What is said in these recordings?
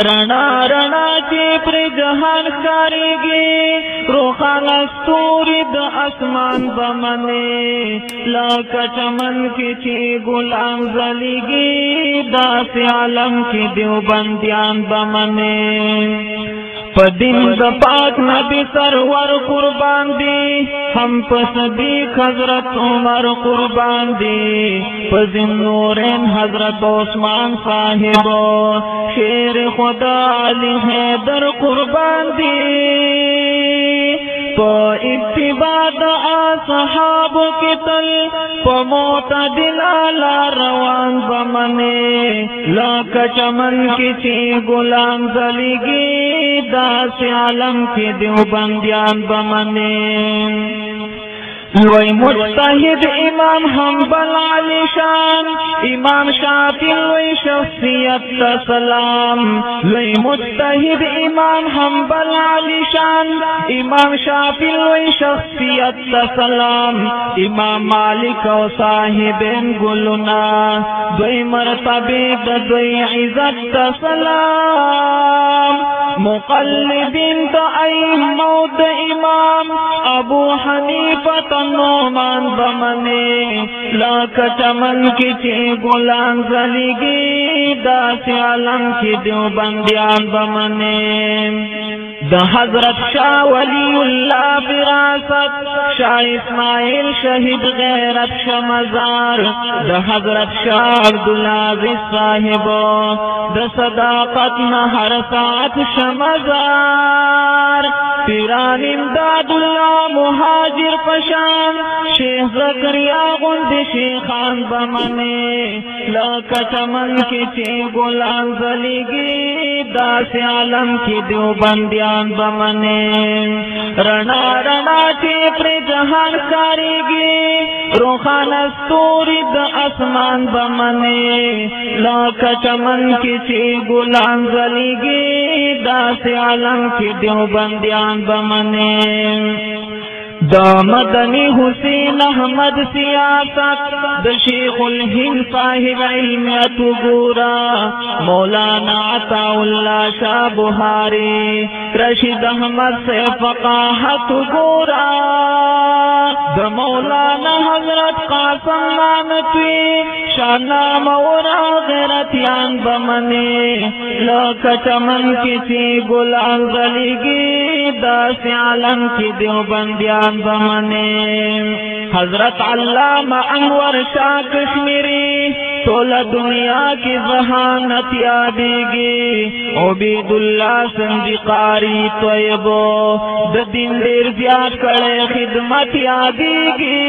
रना रना ची पर जहान कारी रोखाना स्तूरी द आसमान बमने लाका चमन की ची गुलाम जलीगी दास आलम की देवबंदियान बमने पदिन द पाक नबी सरवर कुर्बान दी हम पसदीक हजरत उमर कुर्बान दी पदिन नूरन हजरत उस्मान साहिब शेर खुदा अली हैदर कुर्बान दी तो इत्तिबाद असहाब के तल पमोतदिल आला रवान बमने लाक चमन किसी गुलाम जलीगी दास आलम के देवबंदियान बमने लोई मुज्तहिद इमाम हम्बल आलिशान इमाम शाफी लोई शख्सियत सलाम लोई मुज्तहिद इमाम हम्बल आलिशान इमाम शाफी लोई शख्सियत सलाम इमाम मालिक और साहिबन गुलना दोई मरतबे दोई इज्जत सलाम मुक़ल्लिदीन तो मौद इमाम अबू हनीफा नोमान बमने लाक चमन की ची गुलाम जलीगी दास आलम की देवबंदियान बमने द हजरत शाह वलीउल्लाह विरासत शाह इस्माइल शहीद गैरत शमजार द हजरत शाह अब्दुल्लाज़िज़ साहिब द सदाकत हर साथ शमजार पीरान इमदादुल्लाह मुहाजिर पशान शेख ज़करिया गुंद शेखान बमने लाक चमन की ची गुलाम जलीगी दास आलम की देवबंदियान बमने रना रना ची पर जहान कारीगी रोखाना स्तूरी द आसमान बमने लाक चमन की ची गुलाम जलीगी दास आलम की देवबंदियान बमने दामदनी हुसैन अहमद सियासत द शेखुल हिंद साहिब इल्म तुगुरा मौलाना अताउल्लाह शाह बुहारी रशीद अहमद से फकाहत गोरा द मौलाना हजरत कासिम नानवी शाना मौरा गैरतियान बमने लाक चमन की ची गुलाम जलीगी दास आलम की देवबंदियान बमने हजरत अल्लामा अनवर शाह कश्मीरी तोला दुनिया की जहानत यादेगी ओबीदुल्लाह संजिकारी तोयबो द दिन देर ज्याद करे खिदमत यादेगी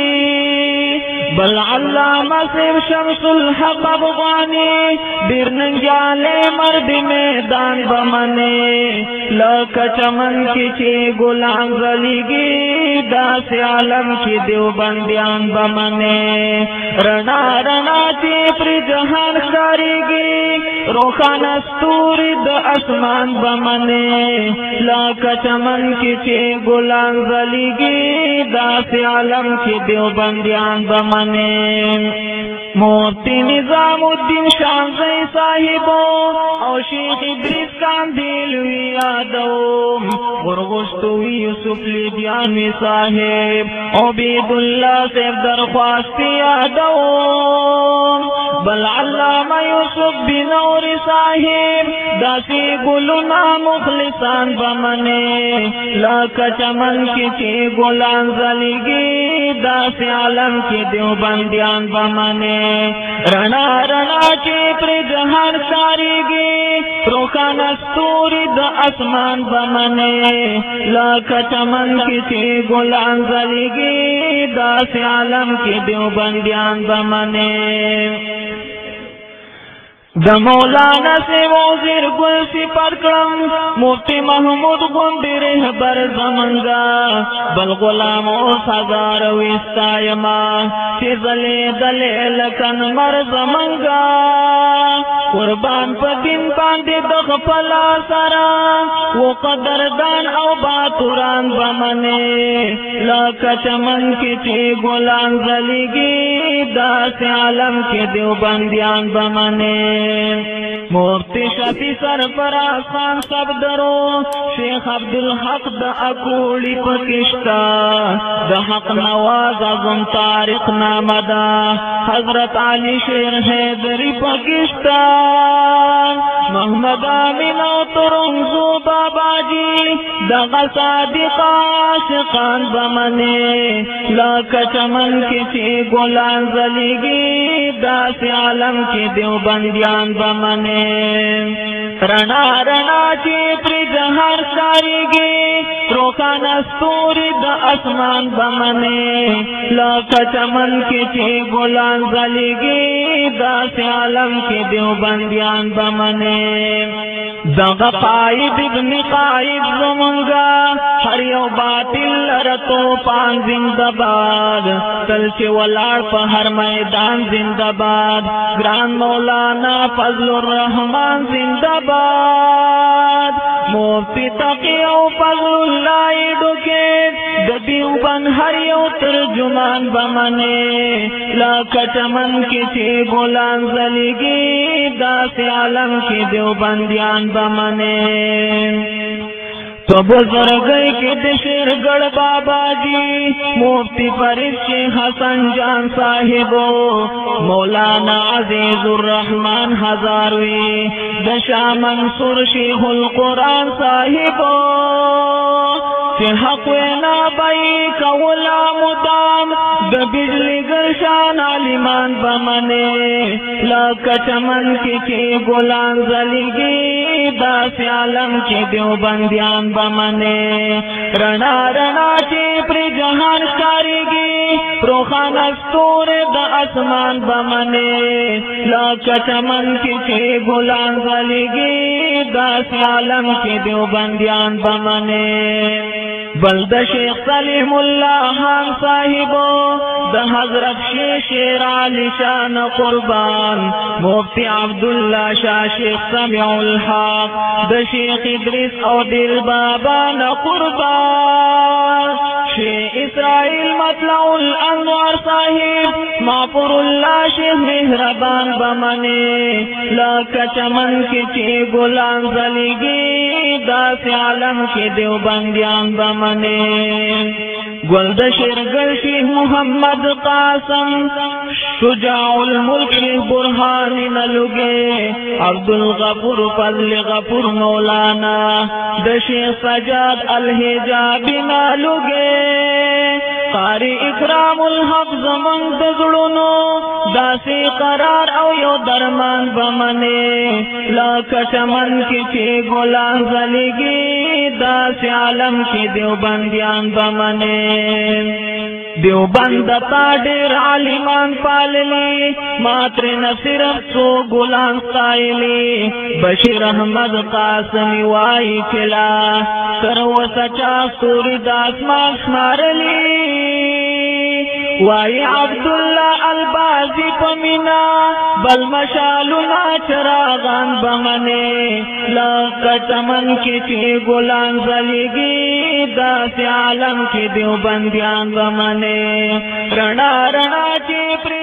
बल अल्लामा सिर शमसुल हक अफगानी बिरनंजाले मर्द मैदान बमने लाक चमन की ची गुलाम जलीगी दास आलम की देवबंदियान बमने रना रना ची पर जहान कारीगी रोखाना स्तूरी द आसमान बमने लाक चमन की ची गुलाम जलीगी दास आलम की देवबंदियान बमने मोती निजामुद्दीन शाहज़ई साहिबो और शेख इद्रीस कांदिलवी यादव गुरगुश्तवी यूसुफ लिदियानवी साहिब ओबीदुल्लाह से दरख्वास्ती यादव बल अल्लामा यूसुफ बिनौरी साहिब दासी गुलना मुखलिसान बमने लाक चमन की ची गुलाम जलीगी दास आलम की देवबंदियान बमने रना रना ची पर जहान सारीगी रोखाना स्तूरी द आसमान बमने लाक चमन की ची गुलाम जलीगी दास आलम की देवबंदियान बमने द मौलाना से वज़ीर गुल सिपर करम मुफ्ती महमूद गुंडी रहबर जमंगा बल गुलाम हजार विस्तायमा चिजले दले लकन मर जमंगा कुर्बान पर दिन बांधे दख फला सारा वो कदरदान औ बातुरान बमने लाक चमन की ची गुलाम जलीगी दास आलम के देवबंदियान बमने مفتی شفیع سرفراز خان صفدرو شیخ عبدالحق دا اکوڑی پکشتا دا حق نواز اعظم طارق نامدا حضرت علی شیر حیدری پکشتا محمد آمین او ترنزو بابا جی دغا صادق عاشقان بمنے لاکا چمن کسی گلان زلیگی داس عالم کی دیوبندیان بمنے رنا رنا چی پر جہر ساریگی روخان استوری دا اسمان بمنے لاکا چمن کسی گلان زلیگی داس عالم کی دیوبندیان بمنے دغا قائد ابن قائد زمنگا ہر یو باطل رتو پان زندہ باد تلچے ولاڑ پا ہر میدان زندہ باد گران مولانا فضل الرحمن زندہ باد مفتی تقی او فضل اللہ ڈکیت دیوبند ہر یو ترجمان بمنے لاکا چمن کسی گلان زلیگی داس عالم کی دیوبندیان بمنے تو بزرگئی کے دشیر گڑ بابا جی مفتی فرید شیخ حسن جان صاحبو مولانا عزیز الرحمن ہزاروی دشا منصور شیخ القرآن صاحبو چه حق وینا بئی کولا مدام د بجلی گلشان علیمان بمنے لاکا چمن کی گلان زلیگی داس عالم کی دیوبندیان بمنے رنا رنا چی پر جہان کاریگی روخان استور دا اسمان بمنے لاکا چمن کی گلان زلیگی داس عالم کی دیوبندیان بمنے بلد شیخ سلیم اللہ خان صاحبو دا حضرت شیر علی شان قربان مفتی عبداللہ شاہ شیخ سمیع الحق دا شیخ ادریس او دل بابان قربان شیخ اسرائیل مطلع الانوار صاحب مغفور اللہ شیخ مہربان بمنے لاکا چمن کی گلان زلیگی داس عالم کی دیوبندیان بمنے گلدشر گلشی محمد قاسم شجاع الملک برہان نلگے عبدالغفور فضل غفور مولانا دشیخ سجاد الحجابی نلگے قاری اکرام الحق زمان دزڑنو داسی قرار او یو درمان بمنے لاکا چمن کی گلان زلیگی داس عالم کی دیوبندیان بمنے دیوبند تا ډیر عالمان پاللی ماتر نصرف سو گلان سائلی بشیر احمد قاسمی وائی چلا کرو سچا سوری داسمان شمارلی وائی عبداللہ البازی پمینا بل مشالونا چراغان بمنے لاکا چمن کی گلان زلیگی داس عالم کی دیوبندیان بمنے رنا رنا چی پر